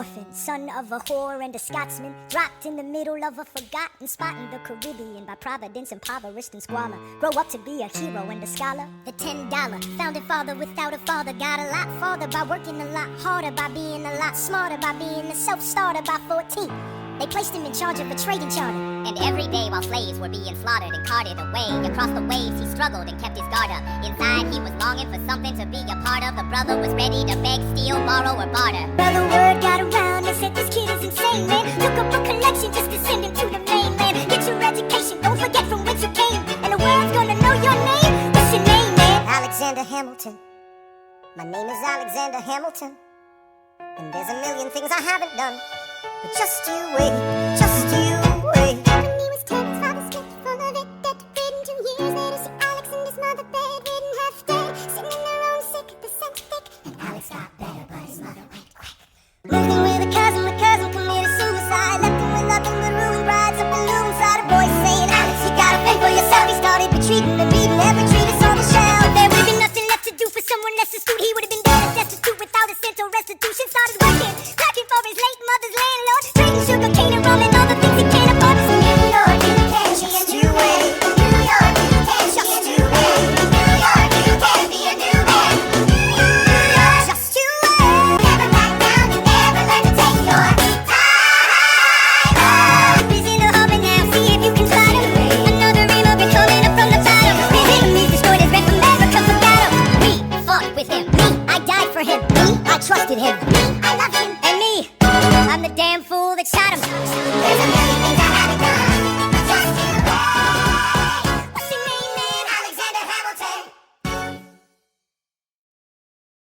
orphan, son of a whore and a Scotsman, dropped in the middle of a forgotten spot in the Caribbean by providence, impoverished and squalor. Grow up to be a hero and a scholar. The $10 founding father without a father got a lot farther by working a lot harder, by being a lot smarter, by being a self-starter by 14. They placed him in charge of a trading charter. And every day while slaves were being slaughtered and carted away across the waves, he struggled and kept his guard up. Inside he was longing for something to be a part of. The brother was ready to beg, steal, borrow, or barter. Well, the word got around and said this kid is insane, man. Took up a collection just to send him to the mainland. Get your education, don't forget from whence you came. And the world's gonna know your name. What's your name, man? Alexander Hamilton. My name is Alexander Hamilton. And there's a million things I haven't done. But just you wait, just you wait. When he was 10, his father skipped full of it, dead to bed. 2 years later, see Alex and his mother bedridden, half dead, sitting in their own sick, the sense thick. And Alex got better, but his mother went quick. Moved in with a cousin, the cousin committed suicide. Left him with nothing but ruined brides up in room inside. A boy saying, Alex, you gotta fend for yourself. He started retreating and reading every treatise on the shelf. There would have been nothing left to do for someone less astute. He would have been dead and destitute without a cent or restitution. Started working, packing for his late mother's landlord, trading sugar cane and rum and all the things he can't afford. New York, you can't just you wait. New York, you can't just you wait. New York, you can't be a new man. New York, just you wait. Never back down, you never learn to take your time. He's in the harbor now, see if you can spot him. Another immigrant coming up from the bottom. His enemies destroyed his rent, America forgot him. We fought with him. Me, I died for him. Me, I trusted him. Me, I love him. And me, I'm the damn fool that shot him. There's a million